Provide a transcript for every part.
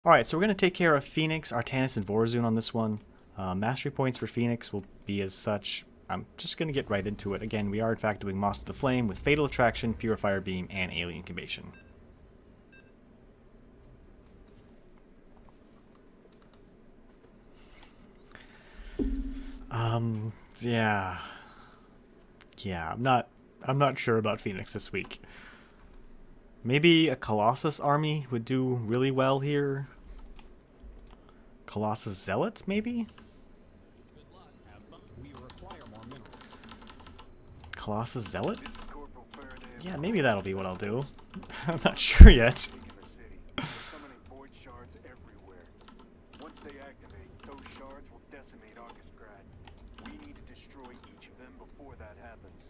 Alright, so we're going to take care of Fenix, Artanis, and Vorazun on this one. Mastery points for Fenix will be as such. I'm just going to get right into it. Again, we are in fact doing Moths to the Flame with Fatal Attraction, Purifier Beam, and Alien Incubation. Yeah. Yeah, I'm not sure about Fenix this week. Maybe a Colossus army would do really well here. Colossus Zealot, maybe? Colossus Zealot? Yeah, maybe that'll be what I'll do. I'm not sure yet. Once they activate, those shards will decimate Augustgrad. We need to destroy each of them before that happens.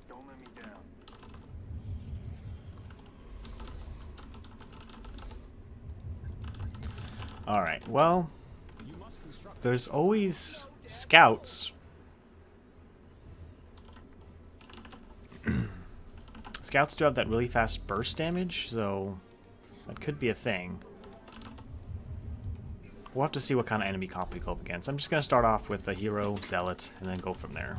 Don't let me down. Alright, well, there's always scouts. Scouts do have that really fast burst damage, so that could be a thing. We'll have to see what kind of enemy comp we go up against. I'm just going to start off with a hero, zealot, and then go from there.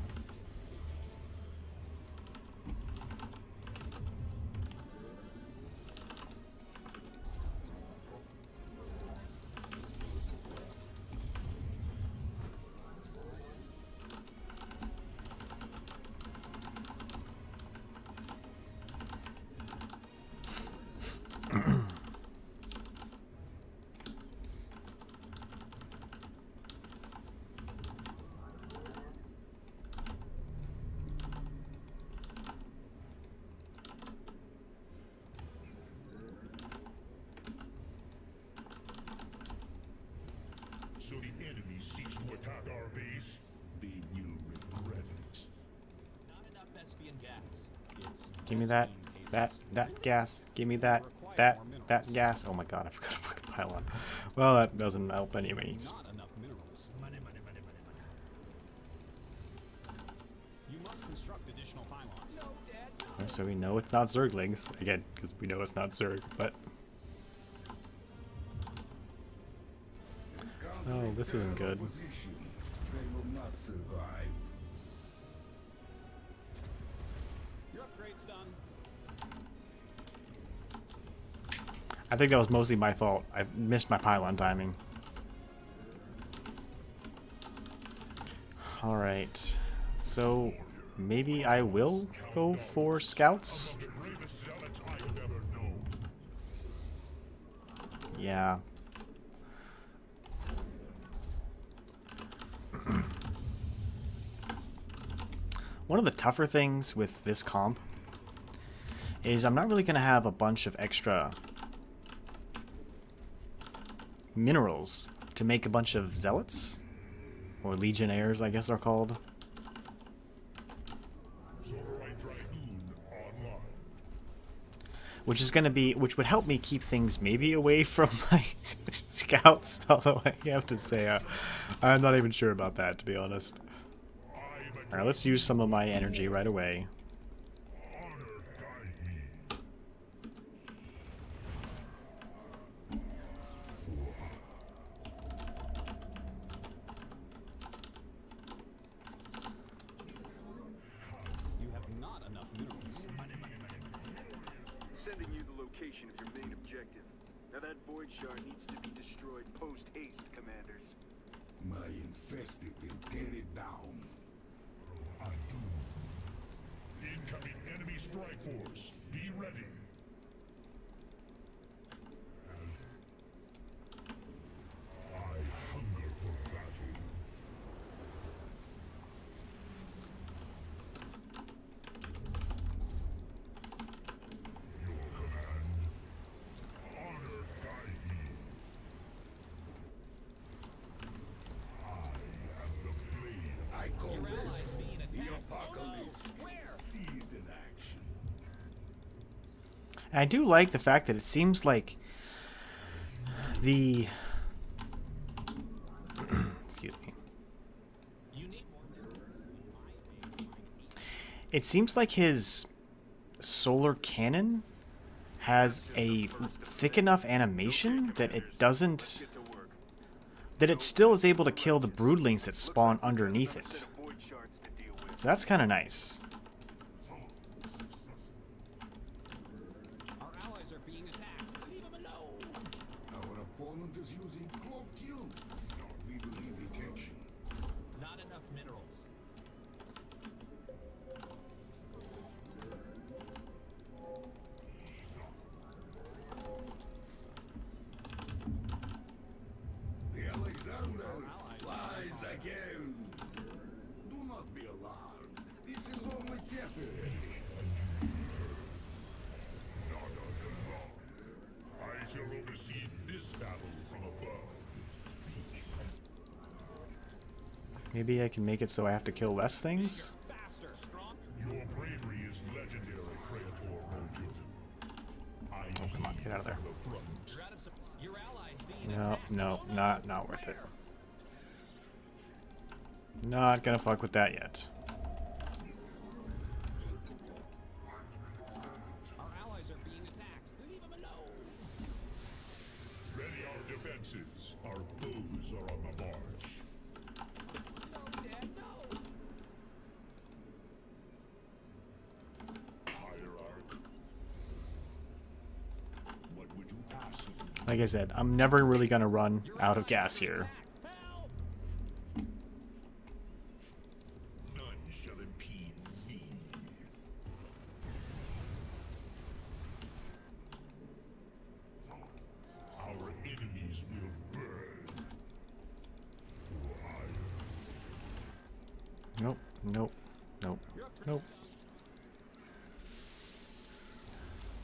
So the enemy seeks to attack our base, they will regret it. Not enough Thespian gas. It's Give me that gas. Give me that gas. Oh my god, I forgot to fucking pile on. Well, that doesn't help anyways. not enough minerals. Money. You must construct additional pylons. No, Dad. So we know it's not Zerglings. Again, because we know it's not Zerg, but... Oh, this isn't good. They will not survive. Your upgrade's done. I think that was mostly my fault. I missed my pylon timing. Alright. So, maybe I will go for scouts? The bravest zealots I have ever known. Yeah. One of the tougher things with this comp is I'm not really going to have a bunch of extra minerals to make a bunch of zealots, or legionnaires I guess they're called. Which is going to be, which would help me keep things maybe away from my scouts, although I have to say I'm not even sure about that, to be honest. Alright, let's use some of my energy right away. You have not enough minerals. Money. Sending you the location of your main objective. Now that void shard needs to be destroyed post-haste, commanders. My infested will tear it down. Incoming enemy strike force. Be ready. I hunger for battle. Your command. Honor guide me. I am the blade. I call Your allies this being the attacked. apocalypse. Oh, no. Where? See it in action. And I do like the fact that it seems like the... Excuse me. You need more minerals. It seems like his solar cannon has a thick enough animation that it doesn't... that it still is able to kill the broodlings that spawn underneath it. So that's kind of nice. Our allies are being attacked. Leave them alone. Our opponent is using cloaked units. We will need detection. Not enough minerals. The Alexander flies again. Do not be alarmed. This is only temporary. I shall oversee this battle from above. Maybe I can make it so I have to kill less things? Faster, stronger. Your bravery is legendary, Creator Rojo. Oh, come on, get out of there. You're out of supply. Your allies being No, attacked. no, not worth it. Not gonna fuck with that yet. Our allies are being attacked. Leave them alone. Ready our defenses. Our foes are on the march. No, Dad, no. Hierarch. What would you ask of me? Like I said, I'm never really gonna run out of gas here. Help! None shall impede me. Our enemies will burn. For hire. Nope, nope, nope, nope.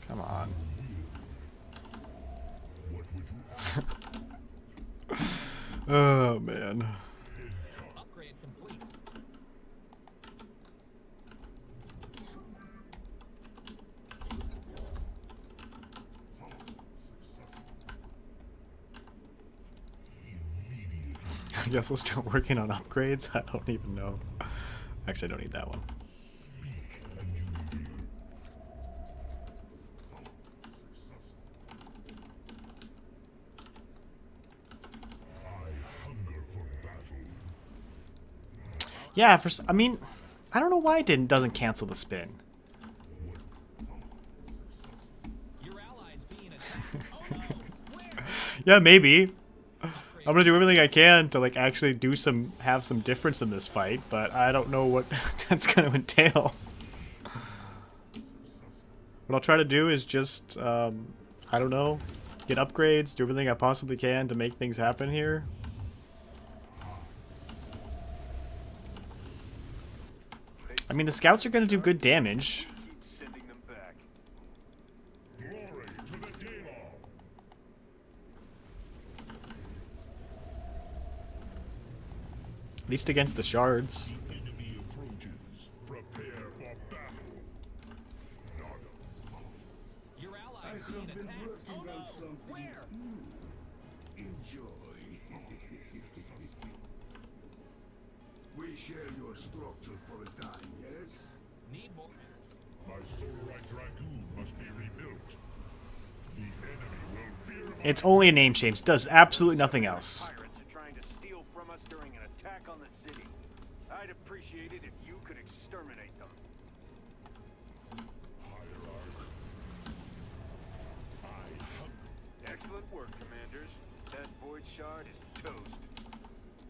Come on. What would you ask? Oh, man. Upgrade complete. I guess we'll start working on upgrades. I don't even know. Actually, I don't need that one. I hunger for battle. Yeah, I mean, I don't know why it doesn't cancel the spin. Your allies being attacked. Oh no! Where? Yeah, maybe. I'm gonna do everything I can to like actually have some difference in this fight, but I don't know what that's gonna entail. What I'll try to do is just, I don't know, get upgrades, do everything I possibly can to make things happen here. I mean, the scouts are gonna do good damage. Keep sending them back. Glory to the Daemon. At least against the shards. Enemy approaches. Prepare for battle. Nada. Your allies being attacked. Oh no! Where? Enjoy. We share your structure for a time, yes? Need more. My Solarite Dragoon must be rebuilt. The enemy will fear my It's only a name change, does absolutely nothing else. Pirates are trying to steal from us during an attack on the city. I'd appreciate it if you could exterminate them. hierarch. I hunger. Excellent work, commanders. That void shard is toast.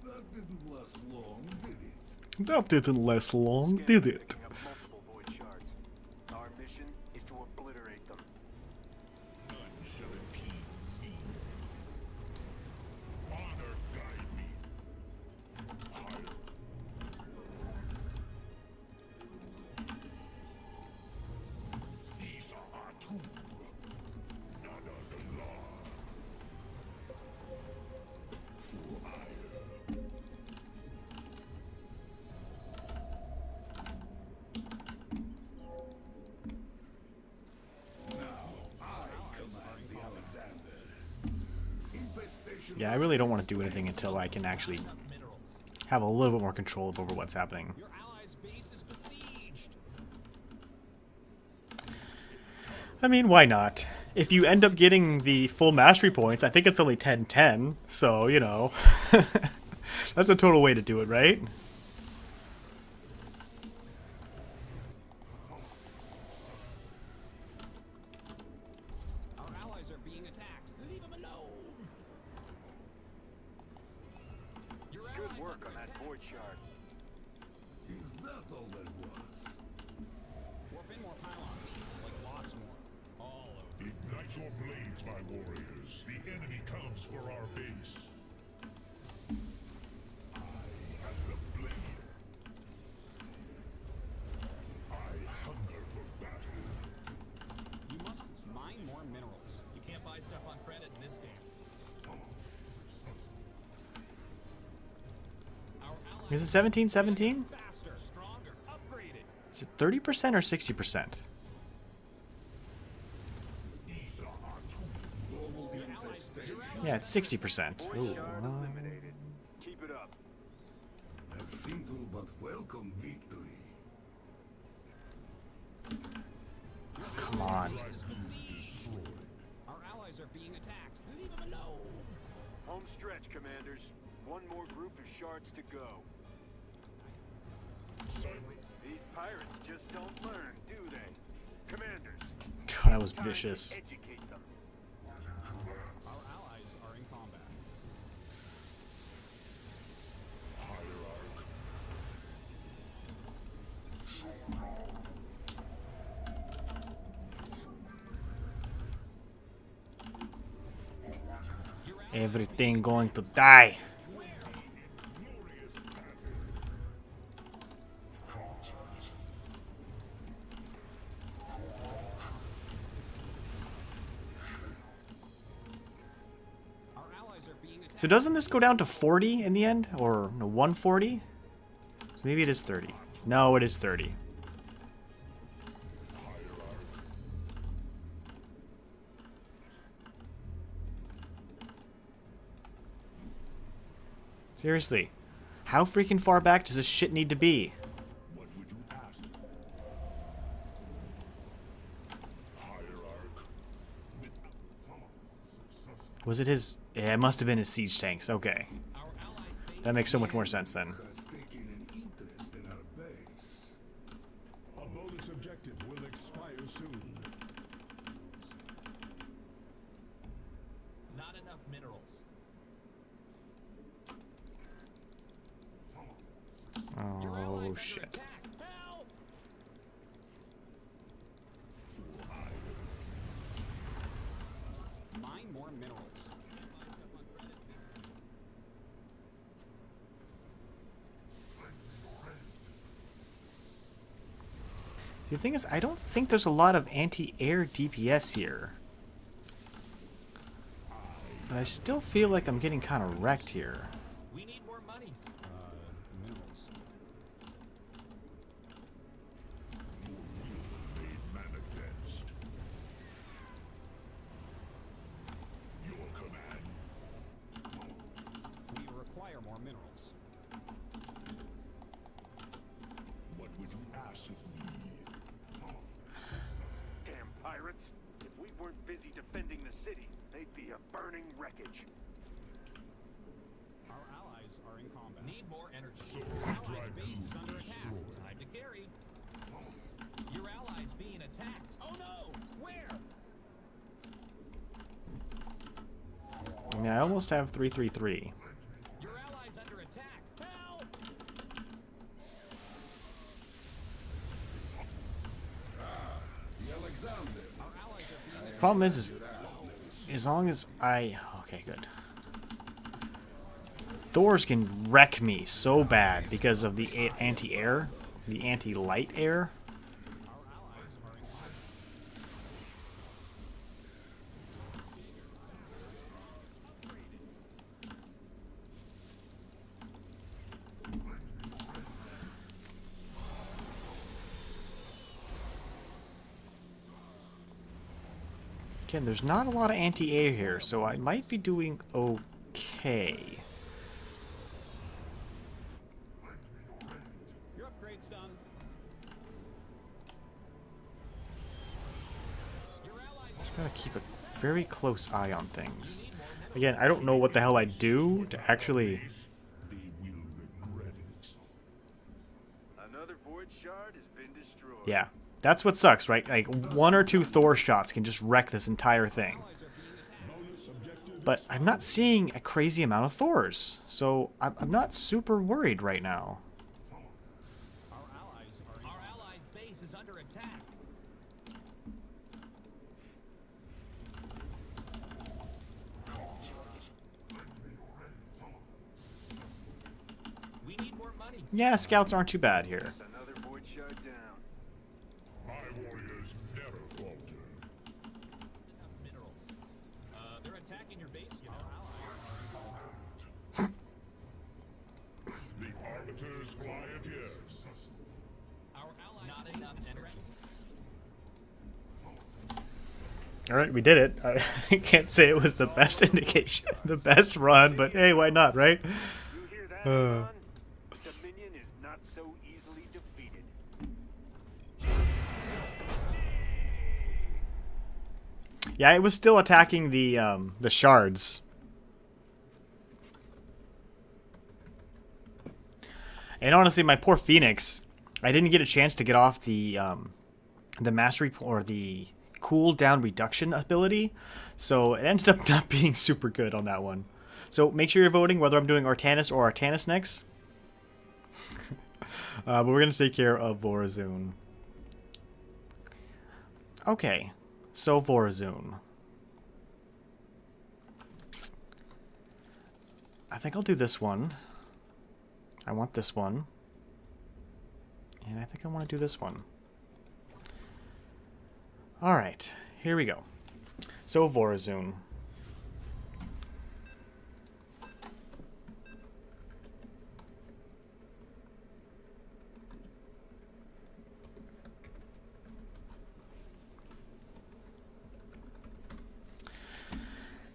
That didn't last long, did it? That didn't last long, did it? Picking up multiple void shards. Our mission is to obliterate them. None shall impede me. Honor guide me. Hire. These are our two. Nada the law. For hire. Yeah, I really don't want to do anything until I can actually Minerals. have a little bit more control over what's happening. Your allies' base is besieged. I mean, why not? if you end up getting the full mastery points, I think it's only 10-10. So, you know, that's a total way to do it, right? Our allies are being attacked. Leave them alone. Your Good allies work under on that attack. void shard. Is that all that was? Warp in more pylons. Like lots more. All over. Ignite your blades, my warriors. The enemy comes for our base. I have the blade. I hunger for battle. You must mine more minerals. You can't buy stuff on credit in this game. Our allies Is it 17-17? faster, stronger, upgraded. Is it 30% or 60%? These are our tools. Global infestation. Yeah, it's 60%. Void Ooh, shard eliminated. Keep it up. A simple but welcome victory. come on. Base is besieged. Our allies are being attacked. Leave them alone. Home stretch, commanders. One more group of shards to go. These pirates just don't learn, do they? Commanders, God, that was time to vicious. educate them. Our allies are in combat. Hierarch. Everything going to die. Our allies are being attacked. So doesn't this go down to 40 in the end? Or no, 140? So maybe it is 30. No, it is 30. Seriously, how freaking far back does this shit need to be? What would you ask? Hierarch. Was it his... Yeah, it must have been his siege tanks. Okay. Our allies' base That makes so much more sense then. Has taken an interest in our base. A bonus objective will expire soon. not enough minerals. Your allies Oh, under shit. attack. Help! Mine more minerals. The thing is, I don't think there's a lot of anti-air DPS here. But I still feel like I'm getting kind of wrecked here. We need more money. Minerals. Made manifest. Your command. We require more minerals. What would you ask of me? Damn pirates. If we weren't busy defending the city, they'd be a burning wreckage. Our allies are in combat. Need more energy. So Our allies' drive base you is under attack. destroyed. Time to carry. Your allies being attacked. Oh no! Where? I mean, I almost have 333. Your allies under attack. Help! Our allies are being Problem is as long as I... Okay, good. Doors can wreck me so bad because of the anti-air, the anti-light air. Our allies are in combat. Again, there's not a lot of anti-air here, so I might be doing okay. Your upgrade's done. Your allies Gotta keep a very close eye on things. Again, I don't know what the hell I do to actually... They will regret it. Another void shard has been destroyed. Yeah, that's what sucks, right? Like, 1 or 2 Thor shots can just wreck this entire thing. But I'm not seeing a crazy amount of Thors, so I'm not super worried right now. Our allies' base is under attack. We need more money. Yeah, scouts aren't too bad here. Another void shard down. My warriors never falter. Enough minerals. They're attacking your base. Our allies. The arbiters fly again. Our allies' not enough energy. Alright, we did it. I can't say it was the best indication, the best run, but hey, why not, right? You hear that, Amon? Dominion is not so easily defeated. Yeah, it was still attacking the shards. And honestly, my poor Fenix, I didn't get a chance to get off the mastery or the cooldown reduction ability, so it ended up not being super good on that one. So make sure you're voting whether I'm doing Artanis or Artanis next. But we're gonna take care of Vorazun. Okay, so Vorazun. I think I'll do this one. I want this one. And I think I want to do this one. Alright, here we go. So Vorazun.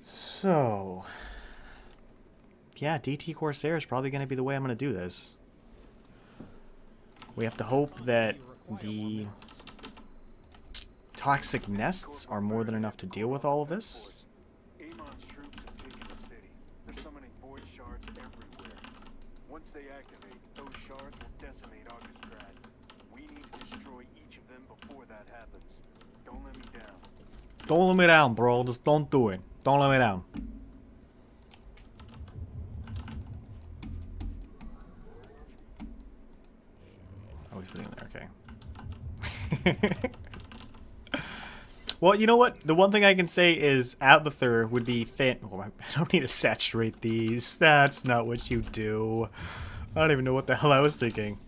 So, yeah, DT Corsair is probably going to be the way I'm going to do this. We have to hope that the toxic nests are more than enough to deal with all of this. Amon's troops have taken the city. They're summoning void shards everywhere. Once they activate, those shards will decimate Augustgrad. We need to destroy each of them before that happens. Don't let me down. Don't let me down, bro. Just don't do it. Don't let me down. Oh, he's putting it there. Okay. Well, you know what? The one thing I can say is Abathur would be fit. Oh, I don't need to saturate these. That's not what you do. I don't even know what the hell I was thinking.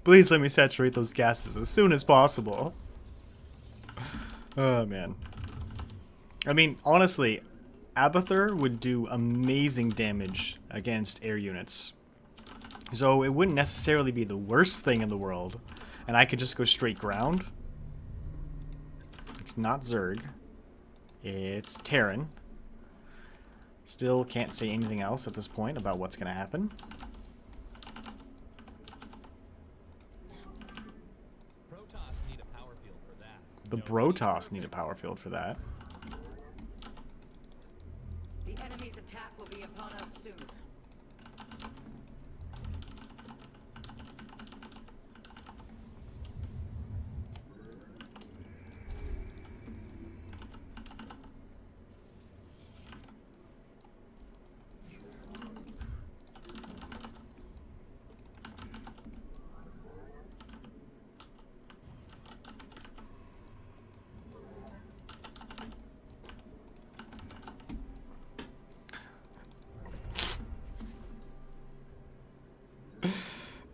Please let me saturate those gases as soon as possible. Oh, man. I mean, honestly, Abathur would do amazing damage against air units. So it wouldn't necessarily be the worst thing in the world. And I could just go straight ground. It's not Zerg. It's Terran. Still can't say anything else at this point about what's going to happen. Protoss need a power field for that. The Brotoss need a power field for that. The enemy's attack will be upon us soon.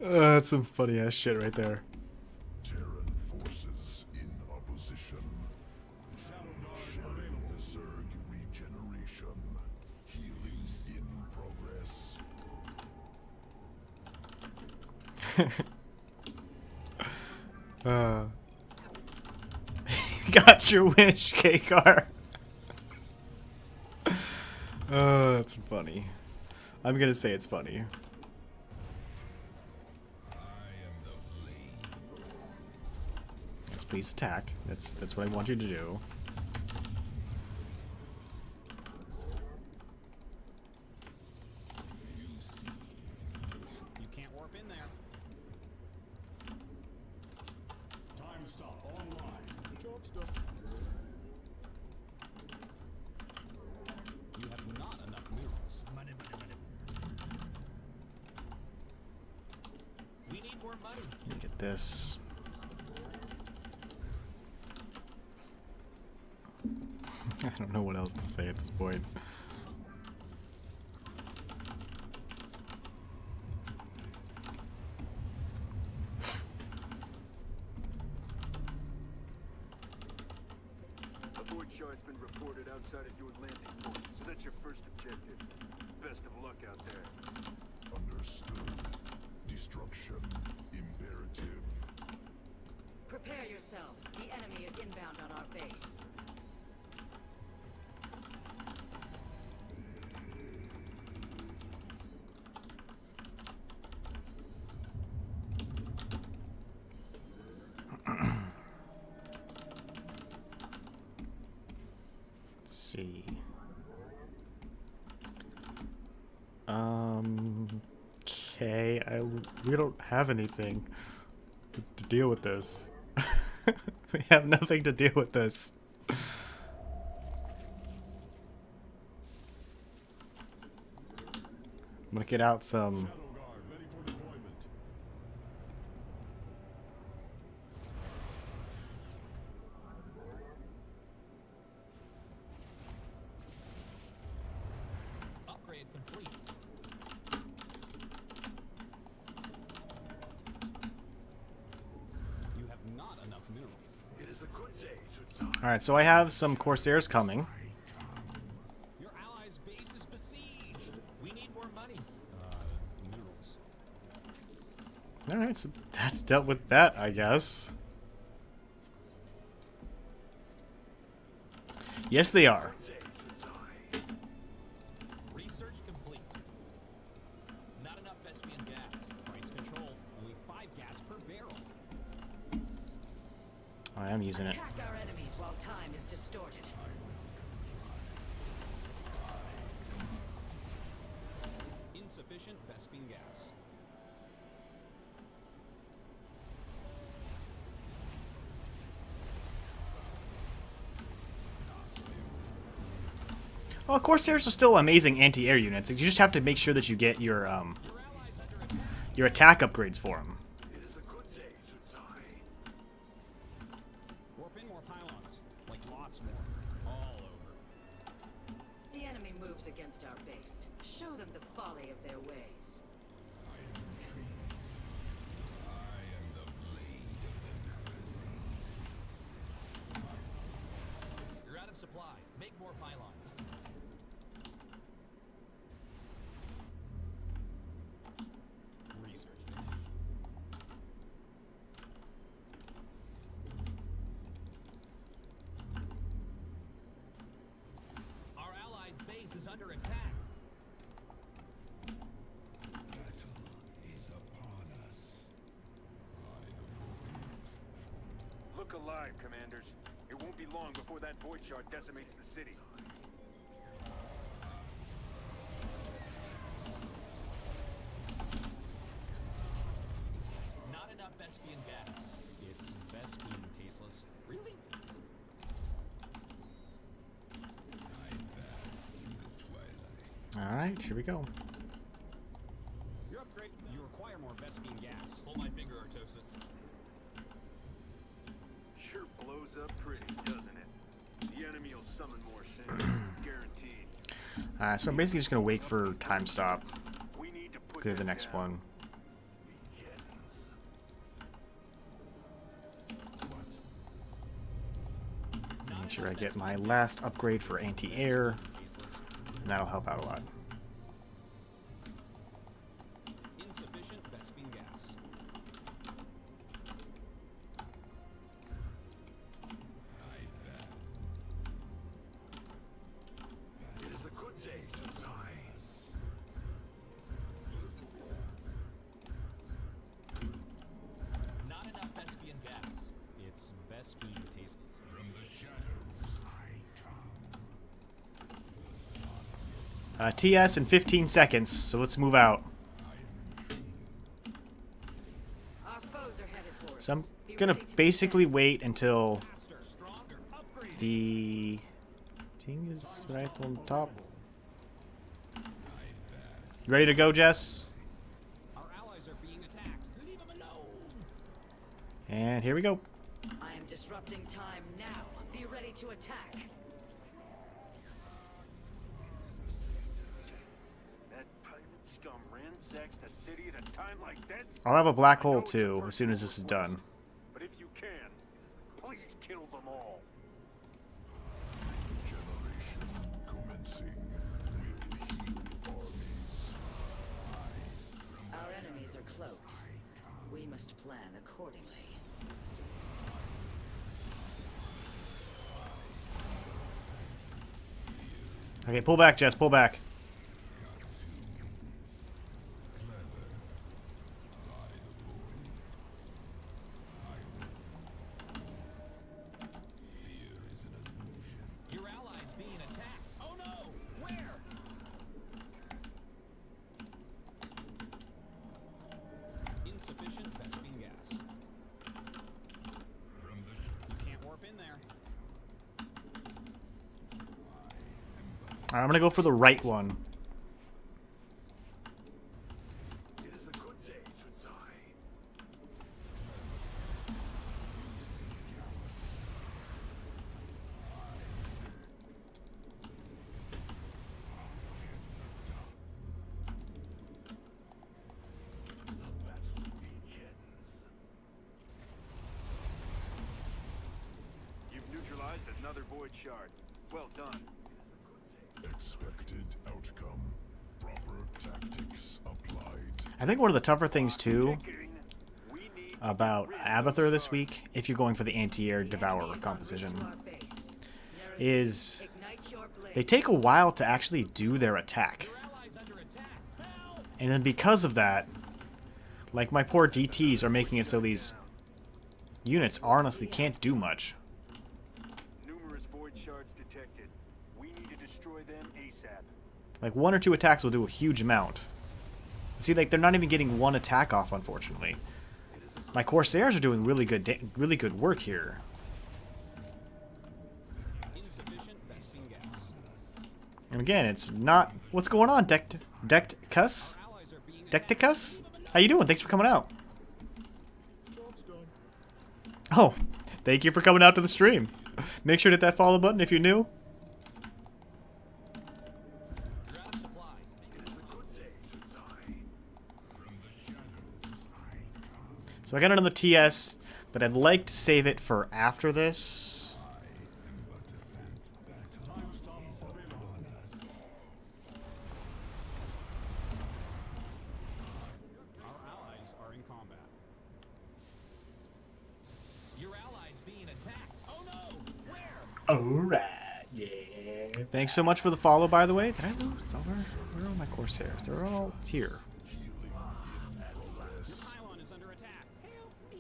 That's some funny ass shit right there. Terran forces in opposition. Sharing the Zerg regeneration. Healing in progress. Got your wish, K-Car. That's funny. I'm gonna say it's funny. Please attack. That's what I want you to do. You can't warp in there. Time stop online. Job stuff. You have not enough minerals. Money. We need more money. Let me get this. I don't know what else to say at this point. A void shard's been reported outside of your landing point, so that's your first objective. Best of luck out there. Understood. Destruction imperative. Prepare yourselves. The enemy is inbound on our base. Let's see. Okay, we don't have anything to deal with this. We have nothing to deal with this. I'm gonna get out some. Shadow Guard ready for deployment. Upgrade complete. You have not enough minerals. It is a good day, Sutsai. All right, so I have some Corsairs coming. Your allies' base is besieged. We need more money. Minerals. All right, so that's dealt with that, I guess. Yes, they are. Good day, Sutsai. Research complete. Not enough Vespian gas. Price control. Only 5 gas per barrel. I am using it. Attack our enemies while time is distorted. Insufficient Vespian gas. Well, Corsairs are still amazing anti-air units. You just have to make sure that you get your Your allies under attack. attack upgrades for them. It is a good day, Sutsai. Warp in more pylons. Like lots more. All over. The enemy moves against our base. Show them the folly of their ways. I am intrigued. I am the blade of the Nazi. You're out of supply. Make more pylons. Research finished. Our allies' base is under attack. Battle is upon us. Look alive, commanders. It won't be long before that void shard decimates the city. Not enough Vespian gas. It's Vespian tasteless. Really? All right, here we go. Your upgrades. You require more Vespian gas. Pull my finger, Artanis. Sure blows up pretty, doesn't it? The enemy will summon more soon. Guaranteed. So I'm basically just gonna wait for time stop. We need to put Go to the them next down. one. Begins. Make sure I get my last upgrade for anti-air, Tasteless. and that'll help out a lot. Insufficient Vespian gas. It is a good day, Sutsai. Not enough Vespian gas. It's TS in 15 seconds, so let's move out. Our foes are headed for us. So I'm Be gonna ready to basically wait until Faster, stronger, upgrade. the thing is right on top. You ready to go, Jess? Our allies are being attacked. Leave them alone. And here we go. I am disrupting time now. Be ready to attack. That pirate scum ransacks the city at a time like this? I'll have a black I know hole it's too your as soon as this is personal done. But if you can, please kill them all. Generation commencing will heal armies. Our enemies are cloaked. We must plan accordingly. Okay, pull back, Jess, pull back. Your allies being attacked. Oh no! Where? Insufficient Vespene gas. You can't warp in there. Alright, I'm gonna go for the right one. It is a good day, Sunsai. The battle begins. You've neutralized another void shard. Well done. Expected outcome. Proper tactics applied. I think one of the tougher things too Ticking. We need about rid of Abathur those this shards. week, if you're going for the anti-air The devourer enemy is en route composition, to our base. is Ignite your blade. they take a while to actually do their attack. Your allies under attack. Help! And then because of that, like my poor DTs are making it so these units honestly can't do much. Numerous void shards detected. We need to destroy them ASAP. Like 1 or 2 attacks will do a huge amount. See, like they're not even getting one attack off, unfortunately. My Corsairs are doing really good work here. Insufficient Vespene gas. And again, it's not what's going on, Decticus? Allies are being Decticus? How you doing? Thanks for coming out. Oh, thank you for coming out to the stream. Make sure to hit that follow button if you're new. You're out of supply. It is a good day, Sunsai. From the shadows I come. So I got another TS, but I'd like to save it for after this. Time stop available. Our allies are in combat. Your allies being attacked. Oh no! Where? Alright, yeah. Thanks so much for the follow, by the way. Did I lose? Oh, where are all my Corsairs? They're all here. Your pylon is under attack. Help me!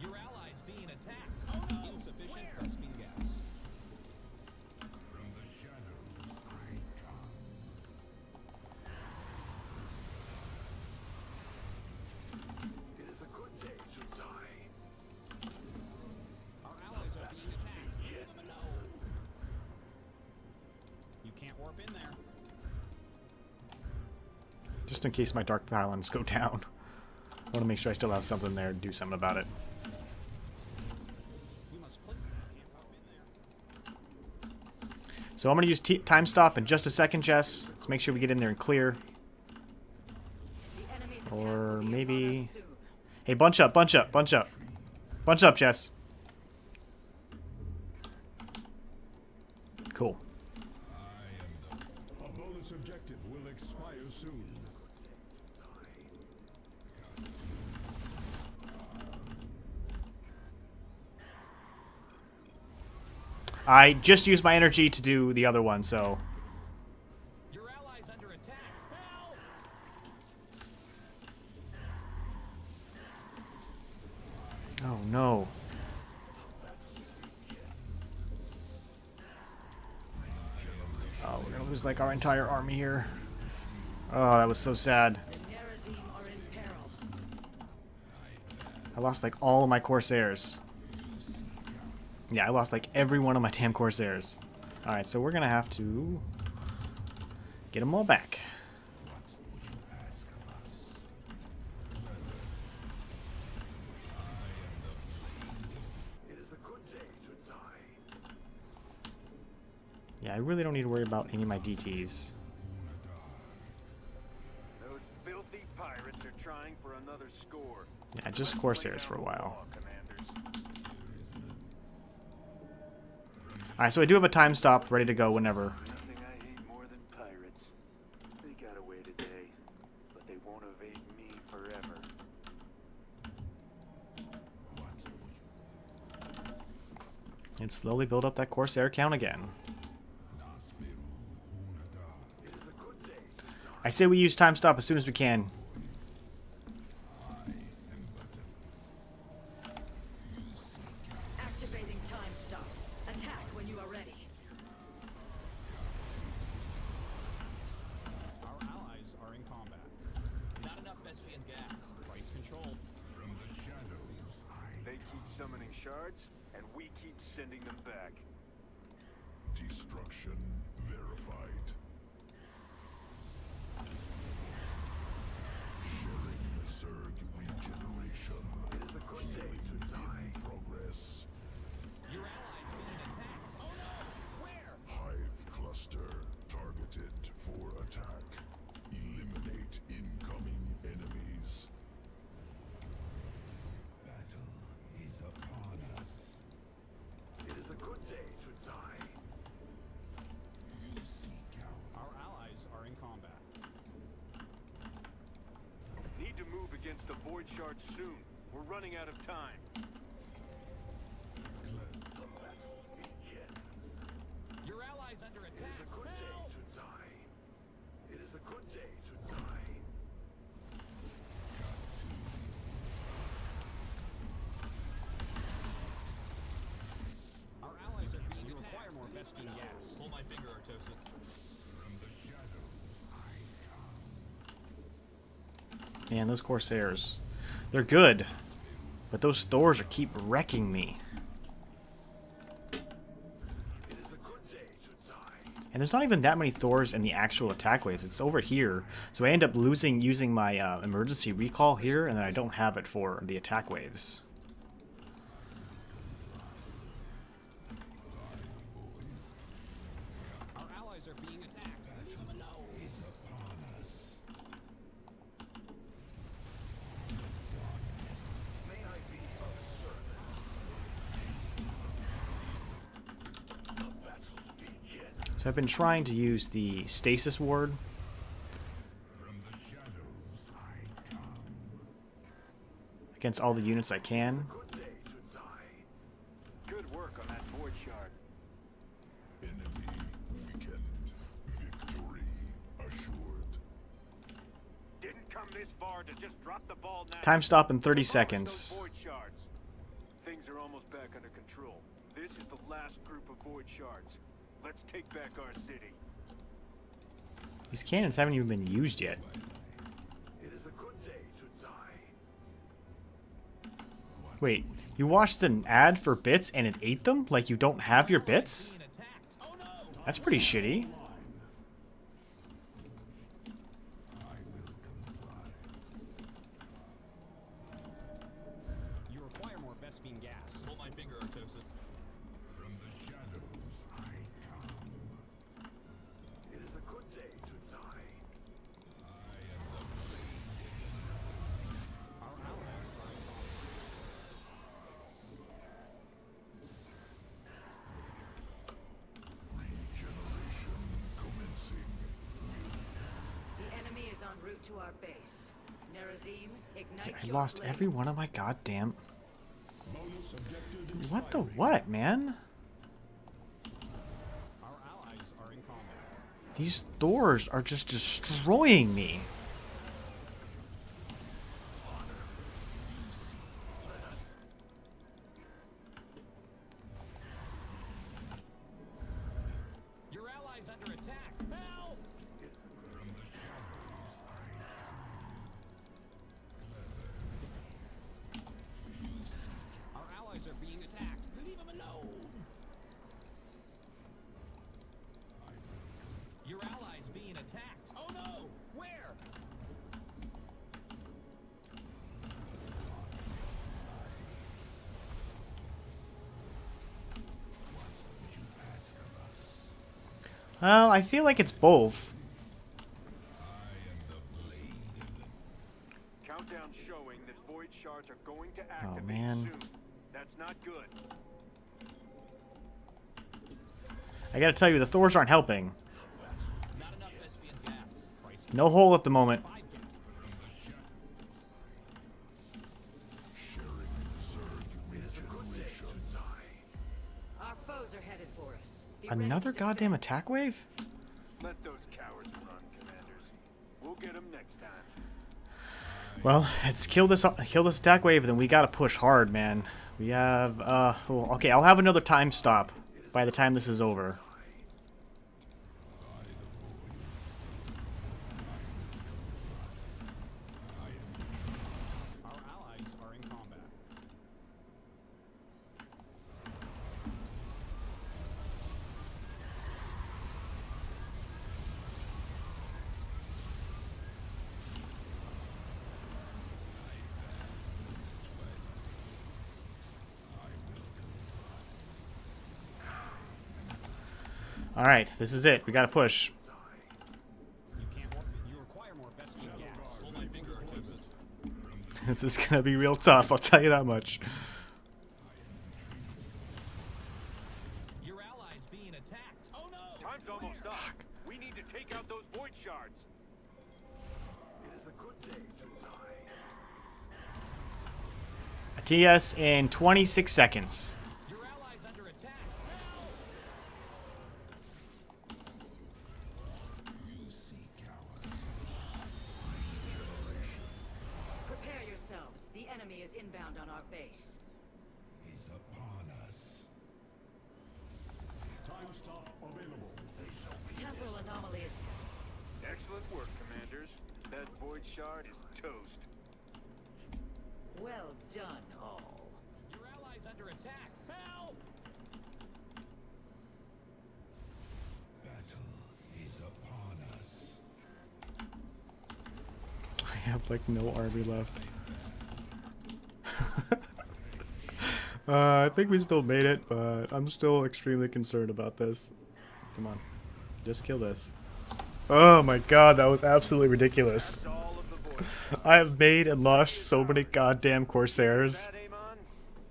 Your allies being attacked. Oh no! Insufficient Vespene gas. From the shadows I come. It is a good day, Sunsai. Our allies are being attacked. Leave them alone. You can't warp in there. Just in case my Dark Pylons go down. I want to make sure I still have something there to do something about it. We must place them. Can't warp in there. So I'm going to use time stop in just a second, Jess. Let's make sure we get in there and clear. The enemy's attack Or will be upon maybe... us soon. Hey, bunch up, bunch up, bunch up. Bunch up, Jess. Cool. A bonus objective will expire soon. I just used my energy to do the other one, so... Your allies under attack. Help! Oh, no. Oh, we're going to lose lose like our entire army here. Oh, that was so sad. The Nerazim are in peril. I lost like all of my Corsairs. Yeah, I lost like every one of my damn Corsairs. Alright, so we're gonna have to get them all back. Yeah, I really don't need to worry about any of my DTs. Those filthy pirates are trying for another score. Yeah, just Corsairs for a while. Alright, so I do have a time stop ready to go whenever. Nothing I hate more than pirates. They got away today, but they won't evade me forever. And slowly build up that Corsair count again. I say we use time stop as soon as we can. Activating time stop. Attack when you are ready. Our allies are in combat. Not enough Vespene gas. Price control. They keep summoning shards, and we keep sending them back. Destruction verified. Sharing the Zerg regeneration. It is a good day to die. Progress. Your allies being attacked. Oh no! Where? Hive cluster targeted for attack. Eliminate incoming enemies. Battle is upon us. It is a good day to die. You seek out. Our allies are in combat. Need to move against the void shards soon. We're running out of time. Let the battle begin. Your allies under It attack. is a good day Help! to die. It is a good day to die. Got to. Our allies are being attacked. Require more Vespene gas. Pull my finger, Artanis. From the shadows I come. Man, those Corsairs. They're good. But those Thors are keep wrecking me. It is a good day to die. And there's not even that many Thors in the actual attack waves. It's over here. So I end up using my emergency recall here, and then I don't have it for the attack waves. Our allies are being attacked. Leave them alone. Is upon us. May I be of service? The battle begins. So I've been trying to use the stasis ward From the shadows I come. against all the units I can. Good day to die. Good work on that void shard. Enemy weakened. Victory assured. Didn't come this far to just drop the ball now. Time stop in 30 Demolish seconds. those void shards. Things are almost back under control. This is the last group of void shards. Let's take back our city. These cannons haven't even been used yet. It is a good day to die. Wait, you watched an ad for bits and it ate them? Like you don't have your bits? Being attacked. Oh no! That's pretty shitty. You require more Vespene gas. Pull my finger, Artanis. From the shadows I come. It is a good day to die. Our allies are in combat. Regeneration commencing. The enemy is en route to our base. Nerazim, ignite I your lost blades. every one of my goddamn... Bonus objective What the expired. what, man? Our allies are in combat. These Thors are just destroying me. Your allies under attack. Help! Well, I feel like it's both. Countdown showing that void shards are going to activate man. soon. That's not good. I gotta tell you, the Thors aren't helping. Not enough SV and gas. Price No hole at the moment. 5 gas. It is a good day, Shunsai. Our foes are headed for us. Be ready Another to goddamn defend. attack wave? Let those cowards run, commanders. We'll get them next time. Well, it's kill this attack wave, then we gotta push hard, man. We have well, okay, I'll have another time stop by the time this is over. Our allies are in combat. All right, this is it. We gotta push. You require more SV and gas. Hold my finger, Tempest. This is gonna be real tough. I'll tell you that much. Your allies being attacked. Oh no! Time's almost up. We need to take out those void shards. It is a good day, Shunsai. A TS in 26 seconds. Your allies under attack. Prepare yourselves. The enemy is inbound on our base. He's upon us. Time stop available. Temporal anomaly is... Excellent work, commanders. That void shard is toast. Well done, all. Your allies under attack. Help! Battle is upon us. I have like no army left. I think we still made it, but I'm still extremely concerned about this. Come on, just kill this. Oh my god, that was absolutely ridiculous. That's all of the void. I have made and lost so many goddamn Corsairs. That, Amon?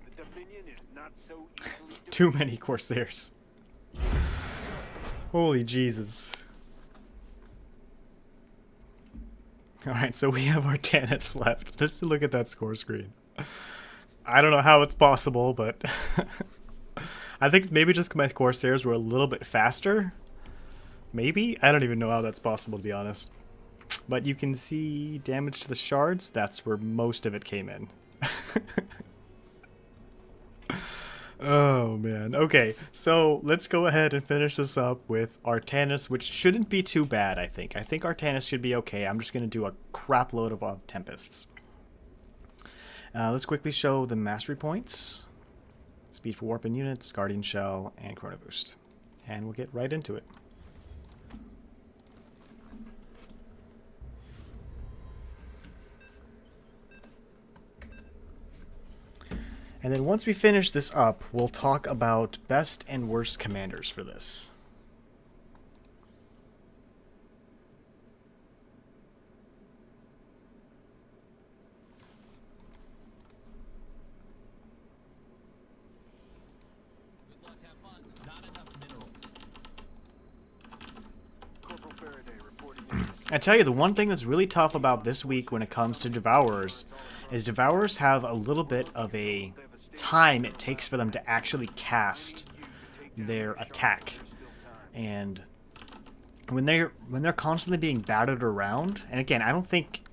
The Dominion is not so easily Too many Corsairs. Holy Jesus. Alright, so we have Artanis left. Let's look at that score screen. I don't know how it's possible, but I think maybe just 'cause my Corsairs were a little bit faster. Maybe? I don't even know how that's possible, to be honest. But you can see damage to the shards. That's where most of it came in. Oh, man. Okay, so let's go ahead and finish this up with Artanis, which shouldn't be too bad, I think. I think Artanis should be okay. I'm just going to do a crap load of Tempests. Let's quickly show the mastery points. Speed for warp and units, Guardian Shell, and Chrono Boost. And we'll get right into it. And then once we finish this up, we'll talk about best and worst commanders for this. Good luck, have fun. Not enough minerals. Corporal Faraday reporting in. I tell you, the one thing that's really tough about this week when it comes to Devourers is Devourers have a little bit of a time it takes for them to actually cast their attack. And when they're constantly being battered around, and again, I don't think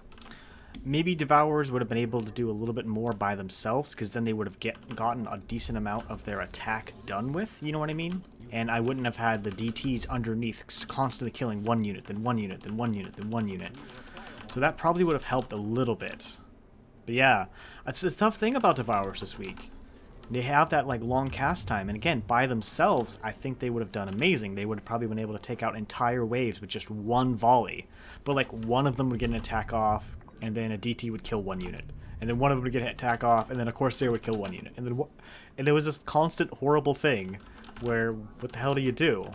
maybe Devourers would have been able to do a little bit more by themselves, because then they would have gotten a decent amount of their attack done with, you know what I mean? And I wouldn't have had the DTs underneath constantly killing one unit, then one unit, then one unit, then one unit. So that probably would have helped a little bit. But yeah, it's the tough thing about Devourers this week. They have that like long cast time, and again, by themselves, I think they would have done amazing. They would have probably been able to take out entire waves with just one volley. But like one of them would get an attack off, and then a DT would kill one unit, and then one of them would get an attack off, and then a Corsair would kill one unit, and then it was this constant horrible thing where what the hell do you do?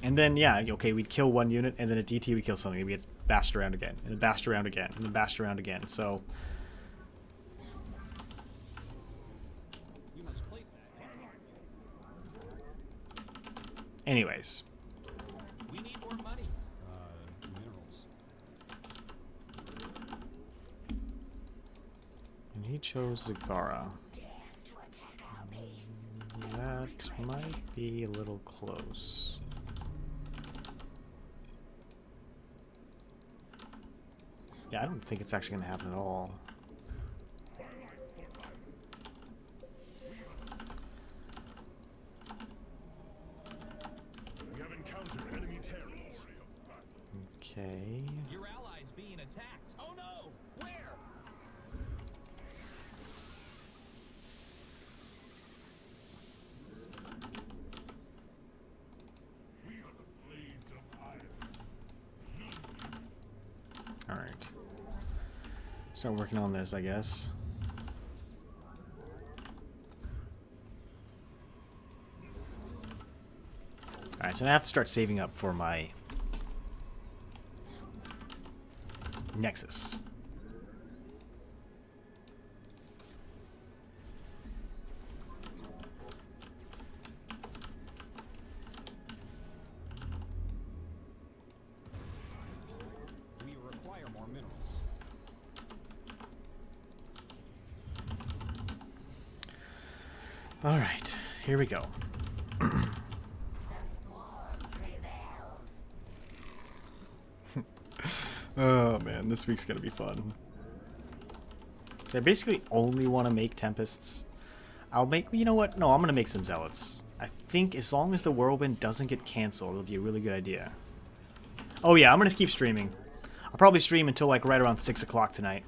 And then, yeah, okay, we'd kill one unit, and then a DT would kill something, and we'd get bashed around again, and then bashed around again, and then bashed around again. So, We must place that. anyways. We need more money. Minerals. And he chose Zagara. That might be a little close. Yeah, I don't think it's actually going to happen at all. We have encountered enemy terrorists. Okay. Your allies being attacked. Oh no! Where? We are the blades of iron. Alright. Start working on this, I guess. Alright, so now I have to start saving up for my Nexus. We require more minerals. Alright, here we go. Oh man, this week's gonna be fun. I basically only want to make Tempests. I'll make, you know what? No, I'm gonna make some Zealots. I think as long as the Whirlwind doesn't get cancelled, it'll be a really good idea. Oh yeah, I'm gonna keep streaming. I'll probably stream until like right around 6 o'clock tonight.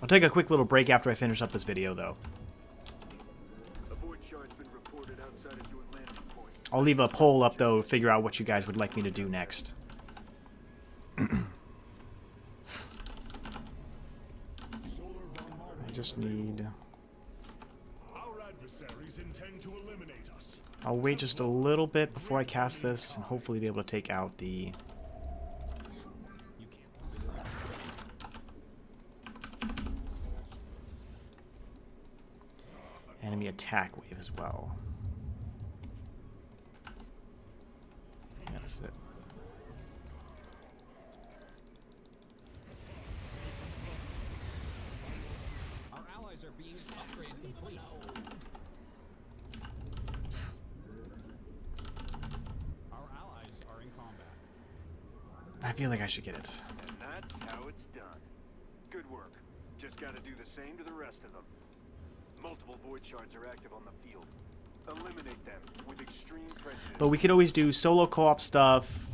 I'll take a quick little break after I finish up this video though. A void shard's been reported outside of your landing point. I'll leave a poll up though to figure out what you guys would like me to do next. I just need... Our adversaries intend to eliminate us. I'll wait just a little bit before I cast this and hopefully be able to take out the... You can't. enemy attack wave as well. That's it. Our allies are being upgrade complete. Our allies are in combat. I feel like I should get it. And that's how it's done. Good work. Just gotta do the same to the rest of them. Multiple void shards are active on the field. Eliminate them with extreme prejudice. But we could always do solo co-op stuff.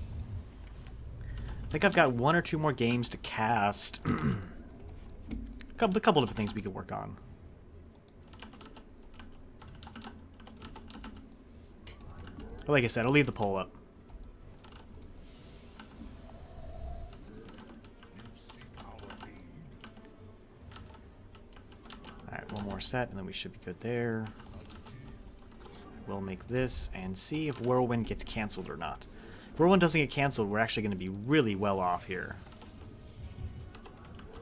I think I've got 1 or 2 more games to cast. a couple different things we could work on. But like I said, I'll leave the poll up. Alright, one more set, and then we should be good there. We'll make this and see if Whirlwind gets cancelled or not. If Whirlwind doesn't get cancelled, we're actually going to be really well off here.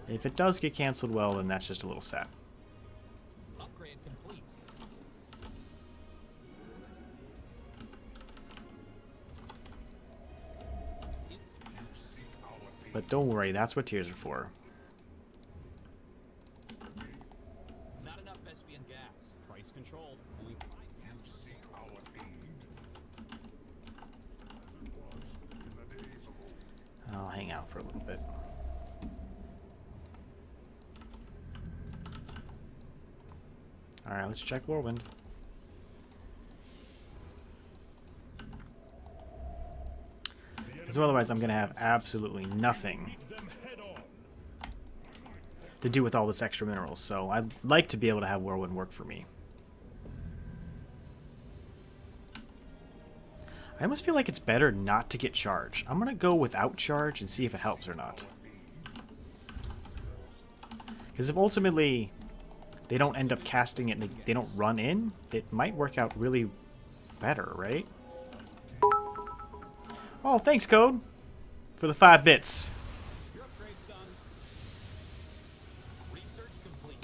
If it does get cancelled, well, then that's just a little sad. Upgrade complete. But don't worry, that's what tears are for. Not enough Vespian gas. Price controlled. Only 5 gas. You seek our aid. I'll hang out for a little bit. Alright, let's check Whirlwind. Because otherwise I'm going to have absolutely nothing Meet them head on. to do with all this extra minerals. So I'd like to be able to have Whirlwind work for me. I almost feel like it's better not to get charge. I'm going to go without charge and see if it helps or not. Because if ultimately they don't end up casting it and they don't run in, it might work out really better, right? Oh, thanks, Code, for the 5 bits. Your upgrade's done. Research complete.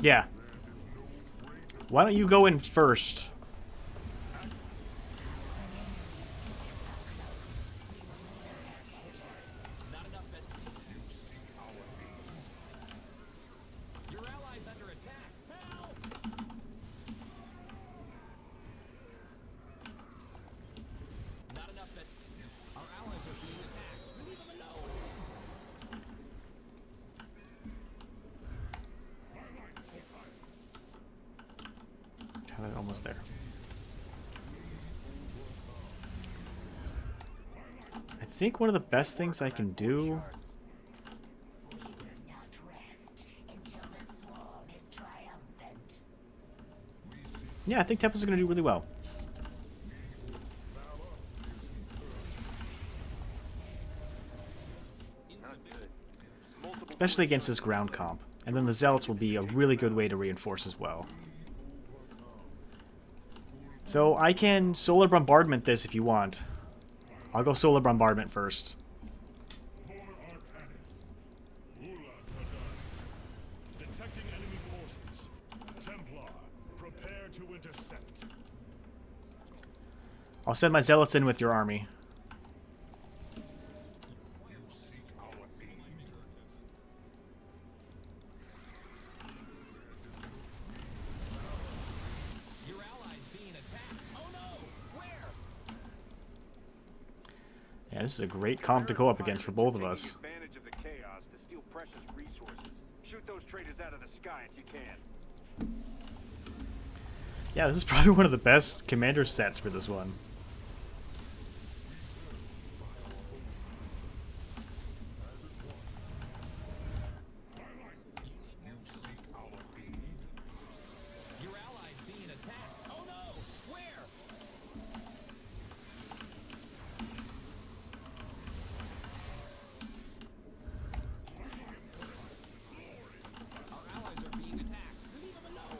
Yeah. Why don't you go in first? Not enough Your allies under attack. Help! Not enough Our allies are being attacked. Leave them alone. God, I'm almost there. I think one of the best things I can do. Yeah, I think Tempests are going to do really well. Especially against this ground comp. And then the Zealots will be a really good way to reinforce as well. So I can Solar Bombardment this if you want. I'll go Solar Bombardment first. Detecting enemy forces. Templar, prepare to intercept. I'll send my Zealots in with your army. Your allies being attacked. Oh no! Where? Yeah, this is a great comp to go up against for both of us. Take advantage of the chaos to steal precious resources. Shoot those traitors out of the sky if you can. Yeah, this is probably one of the best commander sets for this one. Your allies being attacked. Oh no! Where? Our allies are being attacked. Leave them alone.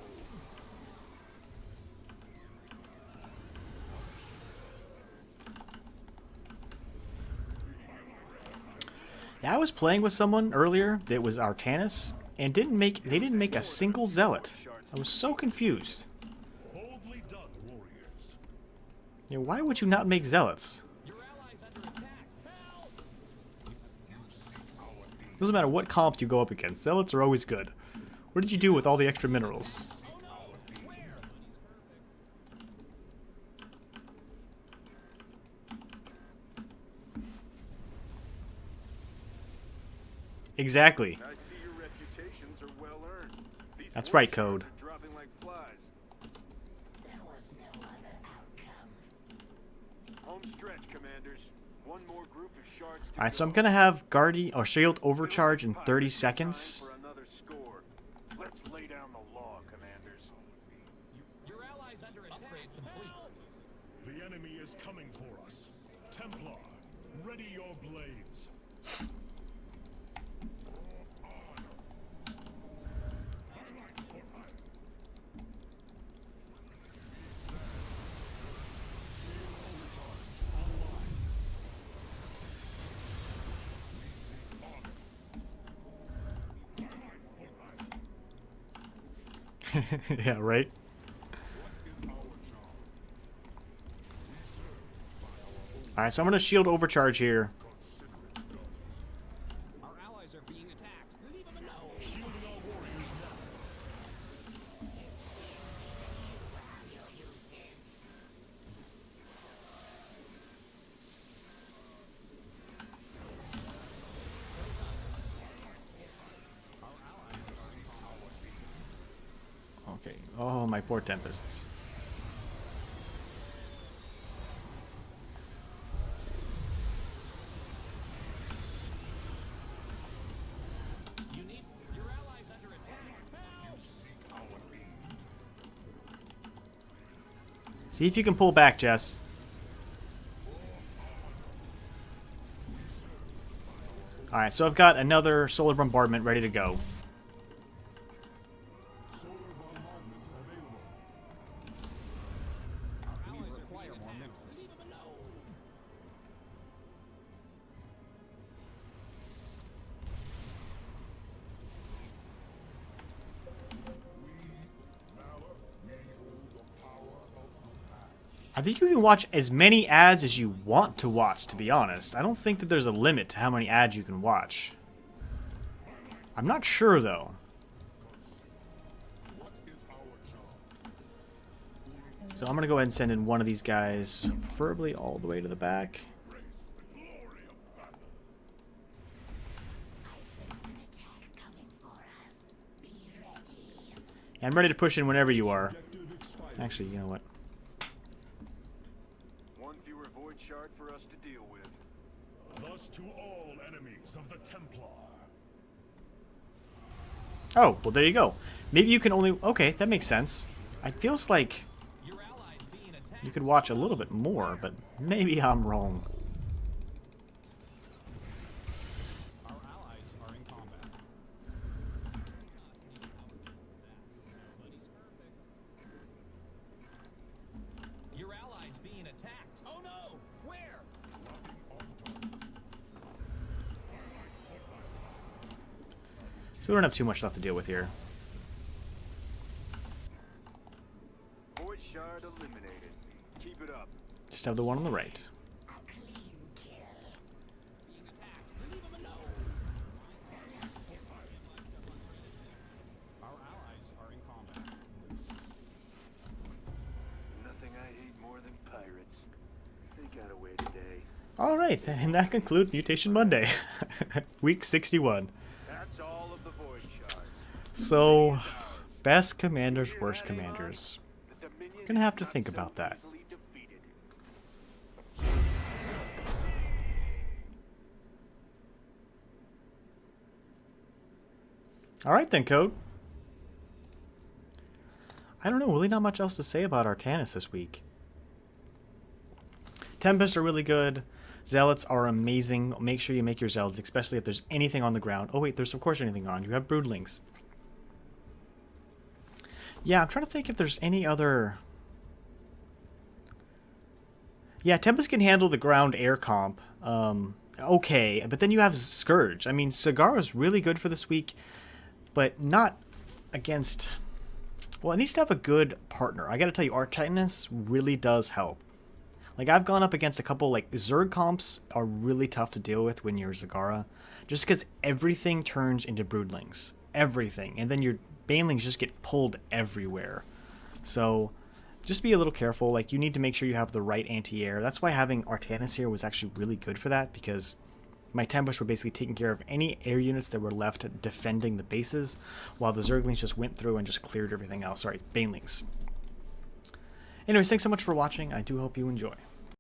Yeah, I was playing with someone earlier that was Artanis and they didn't make a single Zealot. I was so confused. Boldly done, warriors. Yeah, why would you not make Zealots? Your allies under attack. Help! Doesn't matter what comp you go up against, Zealots are always good. What did you do with all the extra minerals? Oh no! Where? Exactly. I see your reputations are well earned. These That's void right, shards Code. are dropping like flies. There was no other outcome. Home stretch, commanders. One more group of shards to Alright, so go. I'm gonna have Guardian or Shield overcharge in Time 30 seconds. for another score. Let's lay down the law, commanders. Your allies under attack. Upgrade complete. The enemy is coming for us. Templar, ready your blades. Yeah, right? Alright, so I'm gonna Shield overcharge here. Our allies are being attacked. Leave them alone. Shielding our warriors now. Okay. Oh, my poor Tempests. You need your allies under attack. Help! See if you can pull back, Jess. Alright, so I've got another solar bombardment ready to go. Allies acquire more minerals. I think you can watch as many ads as you want to watch, to be honest. I don't think that there's a limit to how many ads you can watch. I'm not sure, though. So I'm going to go ahead and send in one of these guys, preferably all the way to the back. I'm ready to push in whenever you are. Actually, you know what? One fewer void shard for us to deal with. Thus to all enemies of the Templar. Oh, well there you go. Maybe you can only... Okay, that makes sense. It feels like Your allies being attacked. you could watch a little bit more, but maybe I'm wrong. Our allies are in combat. Your allies being attacked. Oh no! Where? So we don't have too much left to deal with here. Void shard eliminated. Keep it up. Just have the one on the right. Being attacked. Leave them alone. Our allies are in combat. Nothing I hate more than pirates. They got away today. Alright, and that concludes Mutation Monday. Week 61. That's all of the void shards. So, best commanders, worst commanders. The Dominion Gonna have is to not think so about that. easily defeated. Alright then, Code. I don't know, really not much else to say about Artanis this week. Tempests are really good. Zealots are amazing. Make sure you make your Zealots, especially if there's anything on the ground. Oh wait, there's of course anything on. You have Broodlings. Yeah, I'm trying to think if there's any other... Yeah, Tempest can handle the ground air comp. Okay, but then you have Scourge. I mean, Sagara's really good for this week, but not against... Well, it needs to have a good partner. I gotta tell you, Artanis really does help. Like, I've gone up against a couple, like, Zerg comps are really tough to deal with when you're Zagara. Just because everything turns into Broodlings. Everything. And then your Banelings just get pulled everywhere. So, just be a little careful. Like, you need to make sure you have the right anti-air. That's why having Artanis here was actually really good for that, because my Tempests were basically taking care of any air units that were left defending the bases, while the Zerglings just went through and just cleared everything else. Sorry, Banelings. Anyways, thanks so much for watching. I do hope you enjoy.